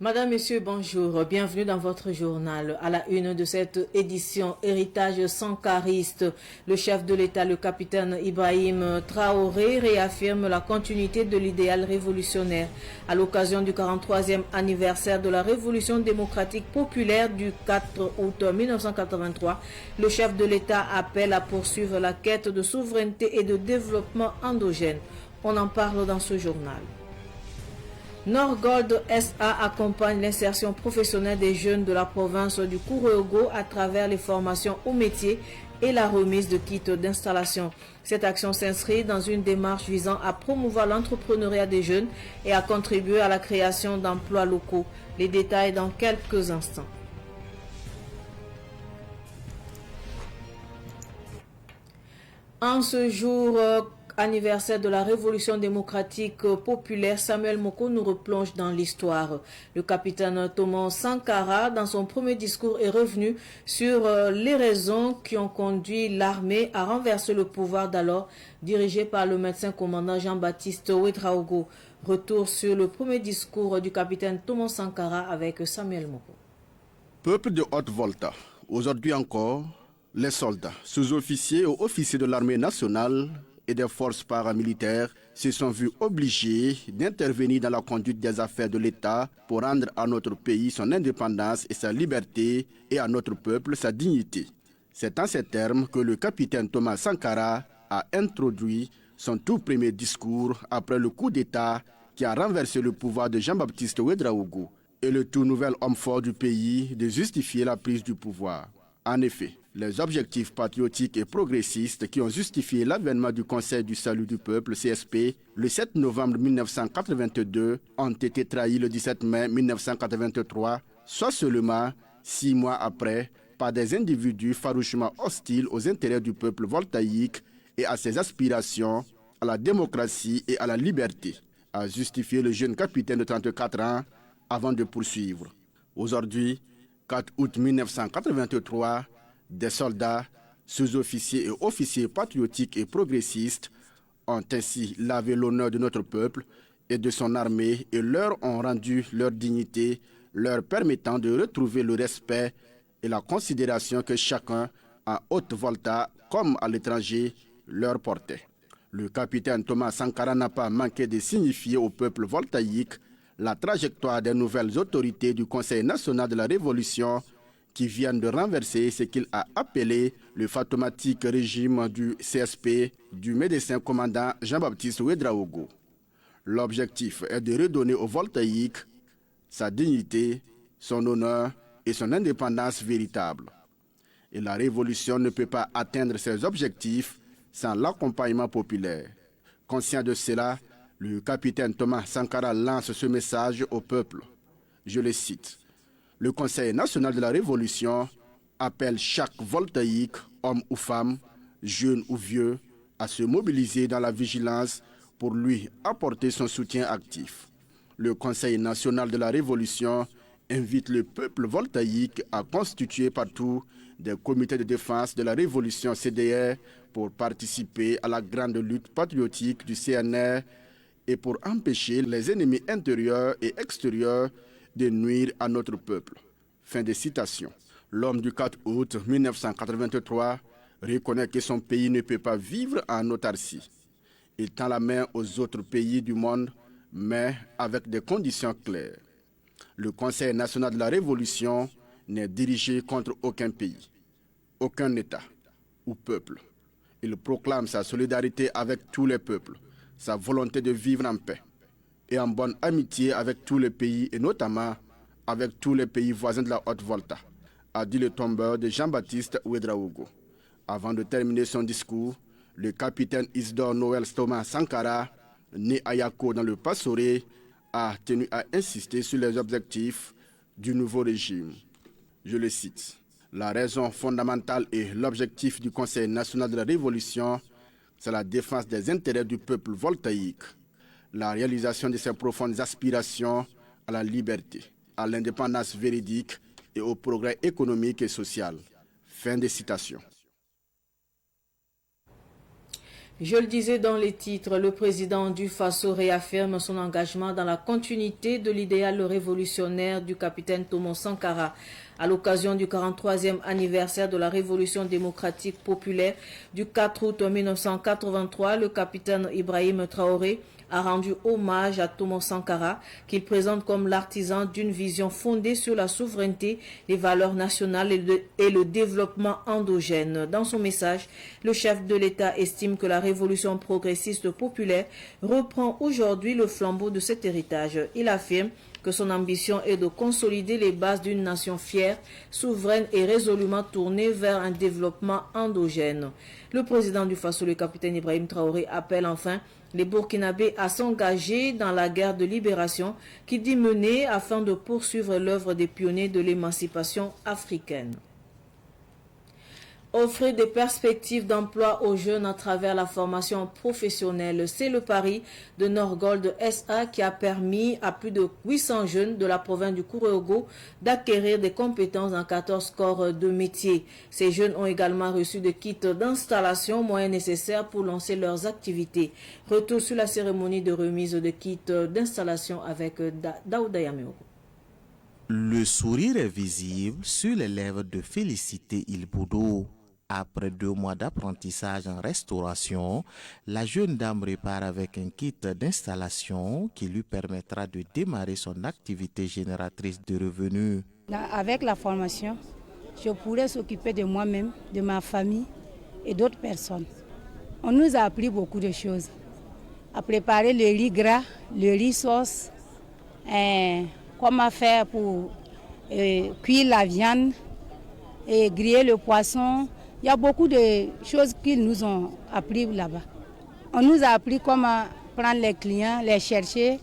Madame, Monsieur, bonjour. Bienvenue dans votre journal. À la une de cette édition, héritage sankariste, le chef de l'État, le capitaine Ibrahim Traoré, réaffirme la continuité de l'idéal révolutionnaire. À l'occasion du 43e anniversaire de la Révolution démocratique populaire du 4 août 1983, le chef de l'État appelle à poursuivre la quête de souveraineté et de développement endogène. On en parle dans ce journal. Norgold SA accompagne l'insertion professionnelle des jeunes de la province du Kourougo à travers les formations au métier et la remise de kits d'installation. Cette action s'inscrit dans une démarche visant à promouvoir l'entrepreneuriat des jeunes et à contribuer à la création d'emplois locaux. Les détails dans quelques instants. En ce jour anniversaire de la Révolution démocratique populaire, Samuel Moko nous replonge dans l'histoire. Le capitaine Thomas Sankara, dans son premier discours, est revenu sur les raisons qui ont conduit l'armée à renverser le pouvoir d'alors, dirigé par le médecin commandant Jean-Baptiste Ouedraogo. Retour sur le premier discours du capitaine Thomas Sankara avec Samuel Moko. Peuple de Haute-Volta, aujourd'hui encore, les soldats, sous-officiers ou officiers de l'armée nationale et des forces paramilitaires se sont vus obligés d'intervenir dans la conduite des affaires de l'État pour rendre à notre pays son indépendance et sa liberté et à notre peuple sa dignité. C'est en ces termes que le capitaine Thomas Sankara a introduit son tout premier discours après le coup d'État qui a renversé le pouvoir de Jean-Baptiste Ouedraogo et le tout nouvel homme fort du pays de justifier la prise du pouvoir. En effet, les objectifs patriotiques et progressistes qui ont justifié l'avènement du Conseil du salut du peuple, CSP, le 7 novembre 1982, ont été trahis le 17 mai 1983, soit seulement 6 mois après, par des individus farouchement hostiles aux intérêts du peuple voltaïque et à ses aspirations à la démocratie et à la liberté, a justifié le jeune capitaine de 34 ans avant de poursuivre. Aujourd'hui, 4 août 1983, des soldats, sous-officiers et officiers patriotiques et progressistes ont ainsi lavé l'honneur de notre peuple et de son armée et leur ont rendu leur dignité, leur permettant de retrouver le respect et la considération que chacun, en Haute-Volta comme à l'étranger, leur portait. Le capitaine Thomas Sankara n'a pas manqué de signifier au peuple voltaïque la trajectoire des nouvelles autorités du Conseil national de la Révolution qui viennent de renverser ce qu'il a appelé le fantomatique régime du CSP du médecin commandant Jean-Baptiste Ouedraogo. L'objectif est de redonner au voltaïque sa dignité, son honneur et son indépendance véritable. Et la révolution ne peut pas atteindre ses objectifs sans l'accompagnement populaire. Conscient de cela, le capitaine Thomas Sankara lance ce message au peuple. Je le cite. Le Conseil national de la Révolution appelle chaque voltaïque, homme ou femme, jeune ou vieux, à se mobiliser dans la vigilance pour lui apporter son soutien actif. Le Conseil national de la Révolution invite le peuple voltaïque à constituer partout des comités de défense de la Révolution CDR pour participer à la grande lutte patriotique du CNR et pour empêcher les ennemis intérieurs et extérieurs de nuire à notre peuple. Fin de citation. L'homme du 4 août 1983 reconnaît que son pays ne peut pas vivre en autarcie. Il tend la main aux autres pays du monde, mais avec des conditions claires. Le Conseil national de la Révolution n'est dirigé contre aucun pays, aucun État ou peuple. Il proclame sa solidarité avec tous les peuples, sa volonté de vivre en paix et en bonne amitié avec tous les pays et notamment avec tous les pays voisins de la Haute-Volta, a dit le tombeur de Jean-Baptiste Ouedraogo. Avant de terminer son discours, le capitaine Isidore Noël Thomas Sankara, né à Yako dans le Passoré, a tenu à insister sur les objectifs du nouveau régime. Je le cite. La raison fondamentale et l'objectif du Conseil national de la Révolution, c'est la défense des intérêts du peuple voltaïque, la réalisation de ses profondes aspirations à la liberté, à l'indépendance véridique et au progrès économique et social. Fin de citation. Je le disais dans les titres, le président du Faso réaffirme son engagement dans la continuité de l'idéal révolutionnaire du capitaine Thomas Sankara. À l'occasion du 43e anniversaire de la Révolution démocratique populaire du 4 août 1983, le capitaine Ibrahim Traoré a rendu hommage à Thomas Sankara, qu'il présente comme l'artisan d'une vision fondée sur la souveraineté, les valeurs nationales et le développement endogène. Dans son message, le chef de l'État estime que la révolution progressiste populaire reprend aujourd'hui le flambeau de cet héritage. Il affirme que son ambition est de consolider les bases d'une nation fière, souveraine et résolument tournée vers un développement endogène. Le président du Faso, le capitaine Ibrahim Traoré, appelle enfin les Burkinabés à s'engager dans la guerre de libération qu'il dit mener afin de poursuivre l'œuvre des pionniers de l'émancipation africaine. Offrir des perspectives d'emploi aux jeunes à travers la formation professionnelle, c'est le pari de Norgold SA qui a permis à plus de 800 jeunes de la province du Kourouégo d'acquérir des compétences dans 14 corps de métier. Ces jeunes ont également reçu des kits d'installation, moyens nécessaires pour lancer leurs activités. Retour sur la cérémonie de remise de kits d'installation avec Daouda Yameogo. Le sourire est visible sur les lèvres de Félicité Ilboudo. Après 2 mois d'apprentissage en restauration, la jeune dame repart avec un kit d'installation qui lui permettra de démarrer son activité génératrice de revenus. Avec la formation, je pourrais s'occuper de moi-même, de ma famille et d'autres personnes. On nous a appris beaucoup de choses. À préparer le riz gras, le riz sauce, comment faire pour cuire la viande et griller le poisson. Il y a beaucoup de choses qu'ils nous ont appris là-bas. On nous a appris comment prendre les clients, les chercher,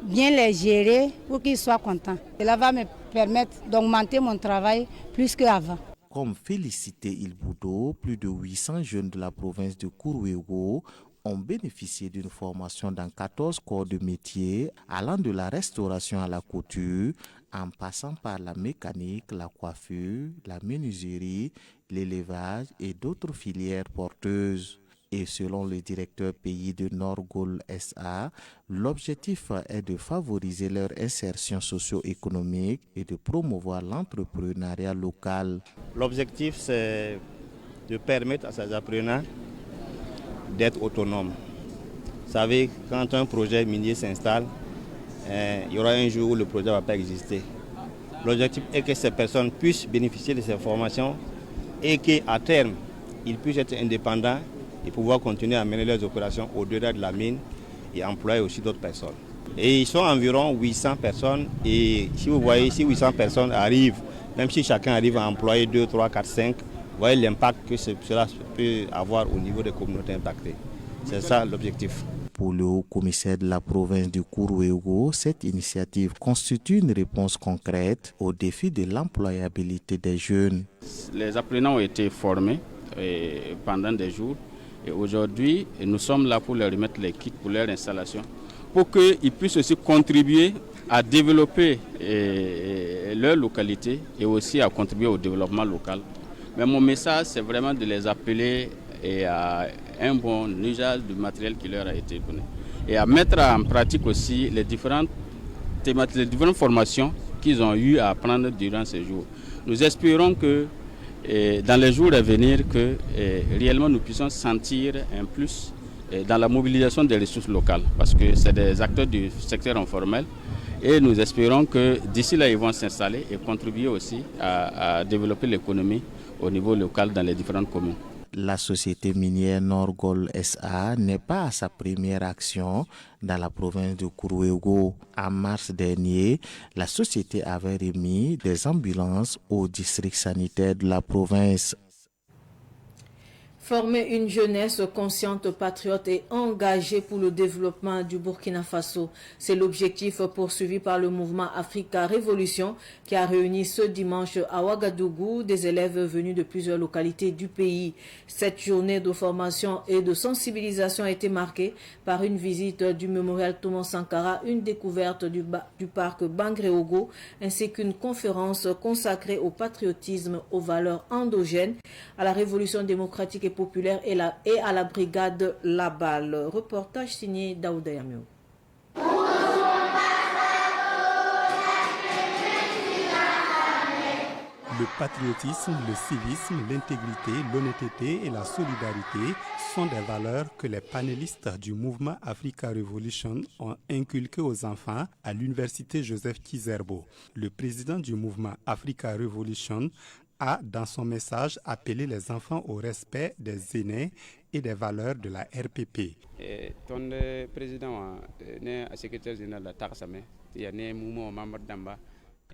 bien les gérer pour qu'ils soient contents. Cela va me permettre d'augmenter mon travail plus qu'avant. Comme Félicité Ilboudo, plus de 800 jeunes de la province de Kourouégo ont bénéficié d'une formation dans 14 corps de métier allant de la restauration à la couture, en passant par la mécanique, la coiffure, la menuiserie, l'élevage et d'autres filières porteuses. Et selon le directeur pays de Norgold SA, l'objectif est de favoriser leur insertion socio-économique et de promouvoir l'entrepreneuriat local. L'objectif, c'est de permettre à ces apprenants d'être autonomes. Vous savez, quand un projet minier s'installe, il y aura un jour où le projet ne va pas exister. L'objectif est que ces personnes puissent bénéficier de ces formations et qu'à terme, ils puissent être indépendants et pouvoir continuer à mener leurs opérations au-delà de la mine et employer aussi d'autres personnes. Et ils sont environ 800 personnes et si vous voyez, si 800 personnes arrivent, même si chacun arrive à employer 2, 3, 4, 5, vous voyez l'impact que cela peut avoir au niveau des communautés impactées. C'est ça l'objectif. Pour le haut-commissaire de la province du Kourouégo, cette initiative constitue une réponse concrète au défi de l'employabilité des jeunes. Les apprenants ont été formés pendant des jours et aujourd'hui, nous sommes là pour leur remettre les kits pour leur installation, pour qu'ils puissent aussi contribuer à développer leur localité et aussi à contribuer au développement local. Mais mon message, c'est vraiment de les appeler à un bon usage du matériel qui leur a été donné. Et à mettre en pratique aussi les différentes formations qu'ils ont eu à apprendre durant ces jours. Nous espérons que dans les jours à venir, que réellement nous puissions sentir un plus dans la mobilisation des ressources locales, parce que c'est des acteurs du secteur informel. Et nous espérons que d'ici là, ils vont s'installer et contribuer aussi à développer l'économie au niveau local dans les différentes communes. La société minière Norgold SA n'est pas à sa première action dans la province de Kourouégo. En mars dernier, la société avait remis des ambulances au district sanitaire de la province. Former une jeunesse consciente, patriote et engagée pour le développement du Burkina Faso. C'est l'objectif poursuivi par le mouvement Africa Révolution qui a réuni ce dimanche à Ouagadougou des élèves venus de plusieurs localités du pays. Cette journée de formation et de sensibilisation a été marquée par une visite du mémorial Thomas Sankara, une découverte du parc Bangréogo ainsi qu'une conférence consacrée au patriotisme, aux valeurs endogènes, à la révolution démocratique et populaire et à la brigade La Balle. Reportage signé Daouda Yamio. Le patriotisme, le civisme, l'intégrité, l'honnêteté et la solidarité sont des valeurs que les panélistes du mouvement Africa Revolution ont inculquées aux enfants à l'université Joseph Kizerbo. Le président du mouvement Africa Revolution a, dans son message, appelé les enfants au respect des aînés et des valeurs de la RPP. Ton président est secrétaire général de la Tarsame, il y a un mouvement membre d'Amba.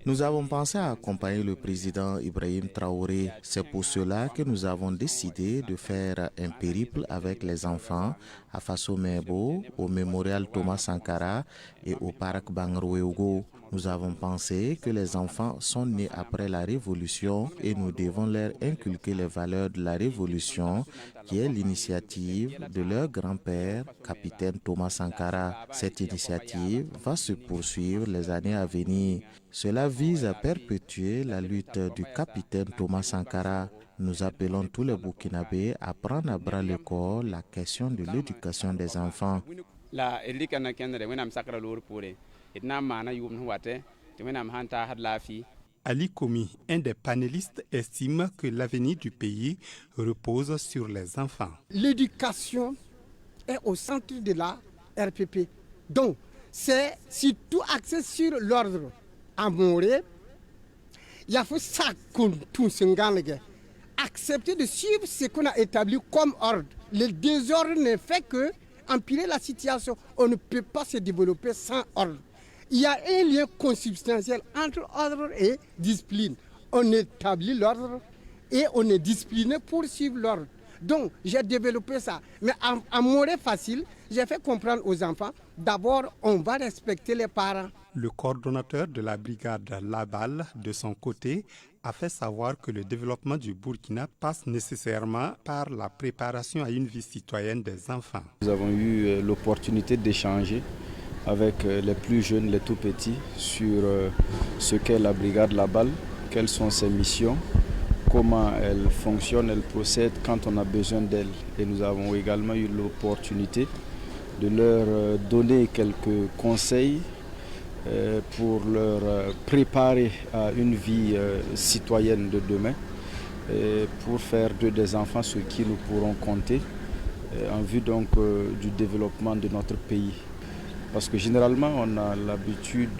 Nous avons pensé à accompagner le président Ibrahim Traoré. C'est pour cela que nous avons décidé de faire un périple avec les enfants à Faso Mebo, au mémorial Thomas Sankara et au parc Bangrouéogo. Nous avons pensé que les enfants sont nés après la Révolution et nous devons leur inculquer les valeurs de la Révolution, qui est l'initiative de leur grand-père, capitaine Thomas Sankara. Cette initiative va se poursuivre les années à venir. Cela vise à perpétuer la lutte du capitaine Thomas Sankara. Nous appelons tous les Burkinabés à prendre à bras le corps la question de l'éducation des enfants. Ali Komi, un des panélistes, estime que l'avenir du pays repose sur les enfants. L'éducation est au centre de la RPP. Donc, c'est surtout axé sur l'ordre. Amoré, il faut ça qu'on tous accepter de suivre ce qu'on a établi comme ordre. Le désordre ne fait que empirer la situation. On ne peut pas se développer sans ordre. Il y a un lien consubstantiel entre ordre et discipline. On établit l'ordre et on est discipliné pour suivre l'ordre. Donc, j'ai développé ça. Mais en mode facile, j'ai fait comprendre aux enfants, d'abord, on va respecter les parents. Le coordonnateur de la brigade La Balle, de son côté, a fait savoir que le développement du Burkina passe nécessairement par la préparation à une vie citoyenne des enfants. Nous avons eu l'opportunité d'échanger avec les plus jeunes, les tout petits, sur ce qu'est la brigade La Balle, quelles sont ses missions, comment elle fonctionne, elle procède quand on a besoin d'elle. Et nous avons également eu l'opportunité de leur donner quelques conseils pour leur préparer à une vie citoyenne de demain, pour faire d'eux des enfants sur qui nous pourrons compter en vue donc du développement de notre pays. Parce que généralement on a l'habitude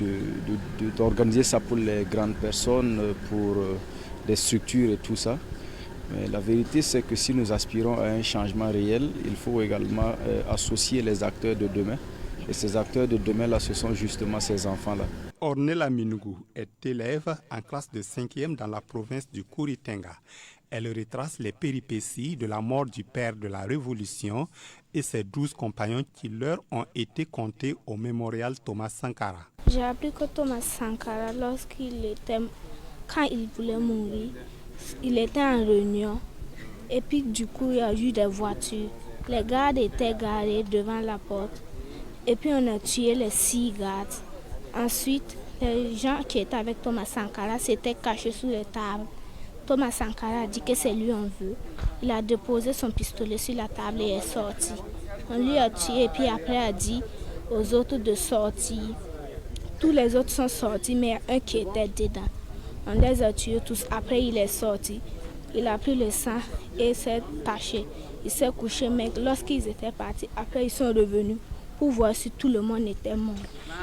d'organiser ça pour les grandes personnes, pour des structures et tout ça. Mais la vérité, c'est que si nous aspirons à un changement réel, il faut également associer les acteurs de demain. Et ces acteurs de demain, là, ce sont justement ces enfants-là. Ornella Minougou est élève en classe de 5e dans la province du Kouritenga. Elle retrace les péripéties de la mort du père de la Révolution et ses 12 compagnons qui leur ont été comptés au mémorial Thomas Sankara. J'ai appris que Thomas Sankara, quand il voulait mourir, il était en réunion. Et puis du coup, il y a eu des voitures. Les gardes étaient garés devant la porte. Et puis on a tué les 6 gardes. Ensuite, les gens qui étaient avec Thomas Sankara s'étaient cachés sous les tables. Thomas Sankara a dit que c'est lui on veut. Il a déposé son pistolet sur la table et est sorti. On lui a tué et puis après a dit aux autres de sortir. Tous les autres sont sortis, mais il y a un qui était dedans. On les a tués tous. Après, il est sorti. Il a pris le sang et s'est taché. Il s'est couché, mais lorsqu'ils étaient partis, après ils sont revenus pour voir si tout le monde était mort.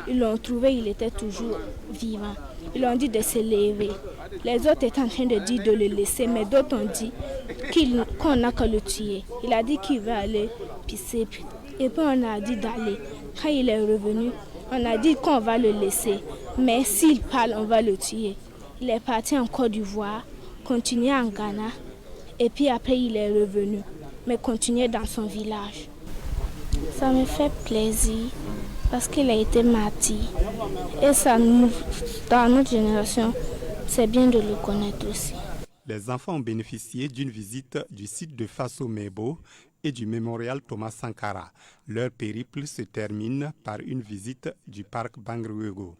Ils l'ont trouvé, il était toujours vivant. Ils ont dit de se lever. Les autres étaient en train de dire de le laisser, mais d'autres ont dit qu'on n'a qu'à le tuer. Il a dit qu'il va aller pisser. Et puis on a dit d'aller. Quand il est revenu, on a dit qu'on va le laisser. Mais s'il parle, on va le tuer. Il est parti en Côte d'Ivoire, continué en Ghana. Et puis après, il est revenu, mais continué dans son village. Ça me fait plaisir parce qu'il a été martyr. Et ça nous, dans notre génération, c'est bien de le connaître aussi. Les enfants ont bénéficié d'une visite du site de Faso Mebo et du mémorial Thomas Sankara. Leur périple se termine par une visite du parc Bangrouéogo.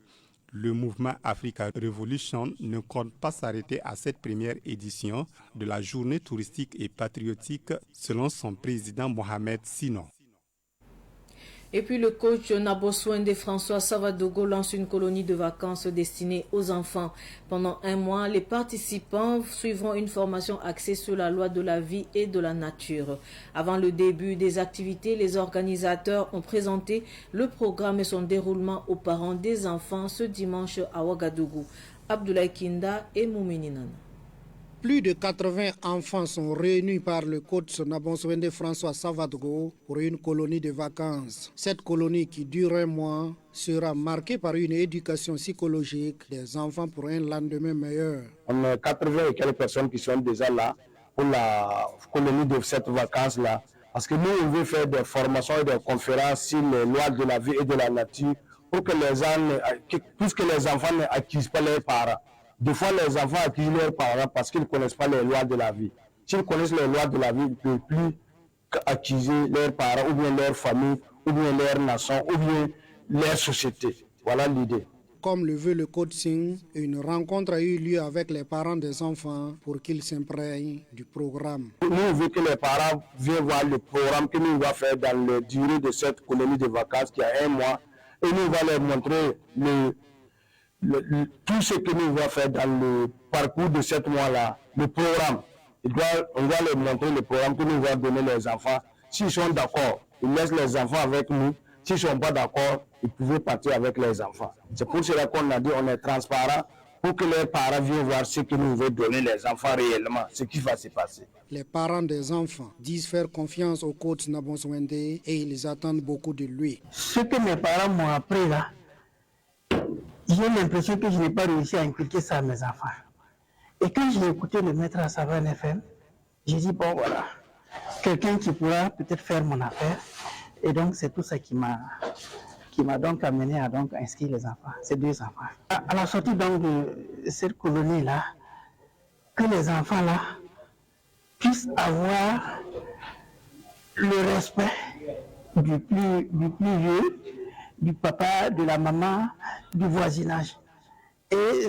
Le mouvement Africa Revolution ne compte pas s'arrêter à cette première édition de la journée touristique et patriotique, selon son président Mohamed Sino. Et puis le coach Naboswende François Savadogo lance une colonie de vacances destinée aux enfants. Pendant un mois, les participants suivront une formation axée sur la loi de la vie et de la nature. Avant le début des activités, les organisateurs ont présenté le programme et son déroulement aux parents des enfants ce dimanche à Ouagadougou. Abdoulaye Kinda et Moumininan. Plus de 80 enfants sont réunis par le coach Naboswende François Savadogo pour une colonie de vacances. Cette colonie qui dure un mois sera marquée par une éducation psychologique des enfants pour un lendemain meilleur. On a 80 et quelques personnes qui sont déjà là pour la colonie de cette vacance-là. Parce que nous, on veut faire des formations et des conférences sur les lois de la vie et de la nature pour que puisque les enfants n'accusent pas leurs parents. Des fois, les enfants accusent leurs parents parce qu'ils ne connaissent pas les lois de la vie. S'ils connaissent les lois de la vie, ils ne peuvent plus accuser leurs parents, ou bien leur famille, ou bien leur nation, ou bien leur société. Voilà l'idée. Comme le veut le coaching, une rencontre a eu lieu avec les parents des enfants pour qu'ils s'imprègnent du programme. Nous, on veut que les parents viennent voir le programme que nous allons faire dans la durée de cette colonie de vacances qui a un mois. Et nous allons leur montrer tout ce que nous allons faire dans le parcours de 7 mois-là, le programme. On doit leur montrer le programme que nous allons donner les enfants. S'ils sont d'accord, ils laissent les enfants avec nous. S'ils ne sont pas d'accord, ils pouvaient partir avec les enfants. C'est pour cela qu'on a dit qu'on est transparent pour que les parents viennent voir ce que nous voulons donner les enfants réellement, ce qui va se passer. Les parents des enfants disent faire confiance au coach Naboswende et ils attendent beaucoup de lui. Ce que mes parents m'ont appris là, j'ai l'impression que je n'ai pas réussi à inculquer ça à mes enfants. Et quand j'ai écouté le maître à Savan FM, j'ai dit bon voilà, quelqu'un qui pourra peut-être faire mon affaire. Et donc c'est tout ça qui m'a donc amené à donc inscrire les enfants, ces 2 enfants. À la sortie donc de cette colonie-là, que les enfants là puissent avoir le respect du plus vieux, du papa, de la maman, du voisinage. Et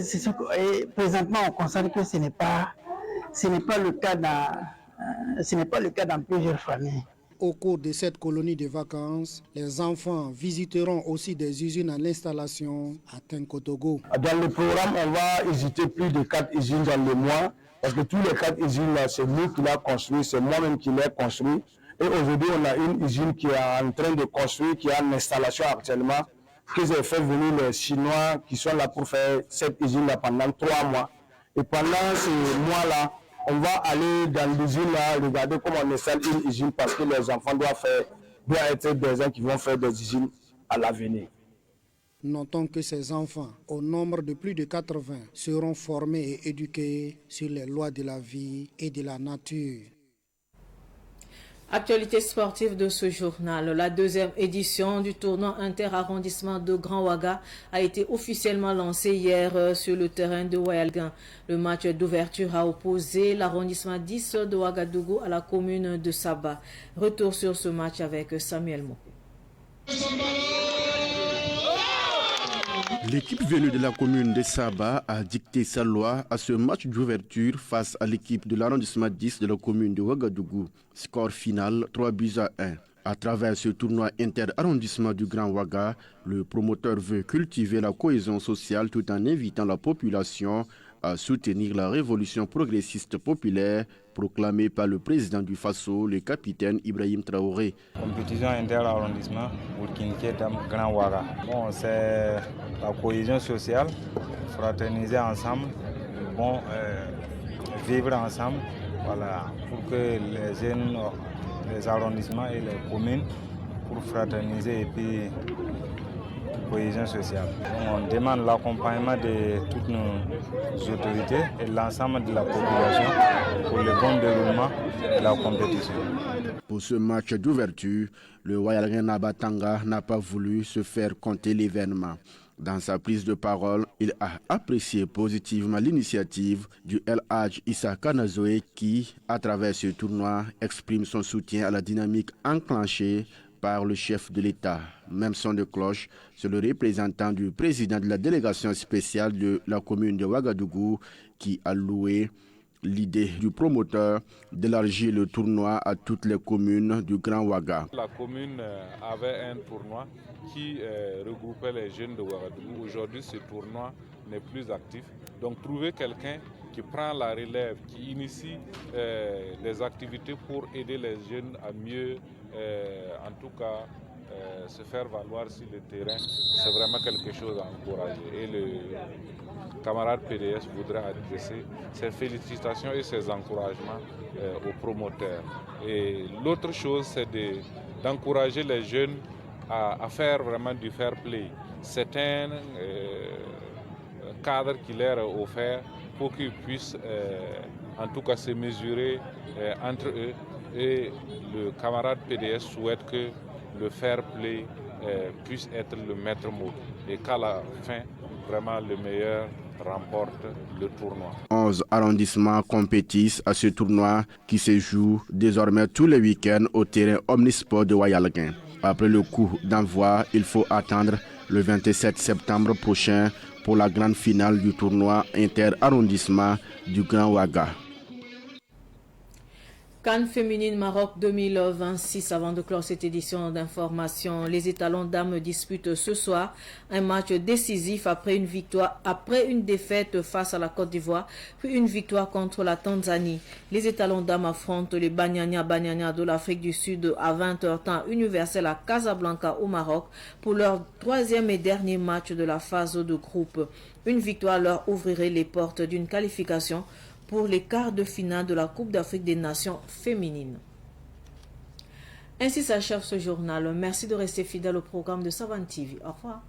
présentement, on constate que ce n'est pas le cas dans plusieurs familles. Au cours de cette colonie de vacances, les enfants visiteront aussi des usines en installation à Tenkotogo. Dans le programme, on va visiter plus de 4 usines dans le mois, parce que tous les 4 usines, c'est nous qui l'avons construit, c'est moi-même qui l'ai construit. Et aujourd'hui, on a une usine qui est en train de construire, qui est en installation actuellement, que j'ai fait venir les Chinois qui sont là pour faire cette usine-là pendant 3 mois. Et pendant ces mois-là, on va aller dans l'usine-là, regarder comment on installe une usine, parce que les enfants doivent être des gens qui vont faire des usines à l'avenir. Notons que ces enfants, au nombre de plus de 80, seront formés et éduqués sur les lois de la vie et de la nature. Actualité sportive de ce journal. La 2e édition du tournoi inter-arrondissement de Grand Ouaga a été officiellement lancée hier sur le terrain de Wayalgan. Le match d'ouverture a opposé l'arrondissement 10 de Ouagadougou à la commune de Saba. Retour sur ce match avec Samuel Mo. L'équipe venue de la commune de Saba a dicté sa loi à ce match d'ouverture face à l'équipe de l'arrondissement 10 de la commune de Ouagadougou. Score final 3-1. À travers ce tournoi inter-arrondissement du Grand Ouaga, le promoteur veut cultiver la cohésion sociale tout en invitant la population à soutenir la révolution progressiste populaire proclamée par le président du Faso, le capitaine Ibrahim Traoré. Compétition inter-arrondissement pour Kinkedam Grand Ouaga. Bon, c'est la cohésion sociale, fraterniser ensemble, vivre ensemble, voilà, pour que les jeunes, les arrondissements et les communes, pour fraterniser et puis cohésion sociale. On demande l'accompagnement de toutes nos autorités et l'ensemble de la population pour le bon déroulement de la compétition. Pour ce match d'ouverture, le Wayalgan Nabatanga n'a pas voulu se faire compter l'événement. Dans sa prise de parole, il a apprécié positivement l'initiative du El Hadj Issa Kanazoe qui, à travers ce tournoi, exprime son soutien à la dynamique enclenchée par le chef de l'État. Même son de cloche, c'est le représentant du président de la délégation spéciale de la commune de Ouagadougou qui a loué l'idée du promoteur d'élargir le tournoi à toutes les communes du Grand Ouaga. La commune avait un tournoi qui regroupait les jeunes de Ouagadougou. Aujourd'hui, ce tournoi n'est plus actif. Donc, trouver quelqu'un qui prend la relève, qui initie des activités pour aider les jeunes à mieux, en tout cas, se faire valoir sur le terrain, c'est vraiment quelque chose à encourager. Et le camarade PDS voudrait adresser ses félicitations et ses encouragements aux promoteurs. Et l'autre chose, c'est d'encourager les jeunes à faire vraiment du fair play. C'est un cadre qui leur est offert pour qu'ils puissent en tout cas se mesurer entre eux. Et le camarade PDS souhaite que le fair play puisse être le maître mot et qu'à la fin, vraiment le meilleur remporte le tournoi. 11 arrondissements compétissent à ce tournoi qui se joue désormais tous les week-ends au terrain Omnisport de Wayalguin. Après le coup d'envoi, il faut attendre le 27 septembre prochain pour la grande finale du tournoi inter-arrondissement du Grand Ouaga. CAN féminine Maroc 2026. Avant de clore cette édition d'information, les étalons dames disputent ce soir un match décisif après une défaite face à la Côte d'Ivoire, puis une victoire contre la Tanzanie. Les étalons dames affrontent les Banyania de l'Afrique du Sud à 20h temps universel à Casablanca au Maroc pour leur troisième et dernier match de la phase de groupe. Une victoire leur ouvrirait les portes d'une qualification pour les quarts de finale de la Coupe d'Afrique des Nations féminines. Ainsi s'achève ce journal. Merci de rester fidèle au programme de Savane TV. Au revoir.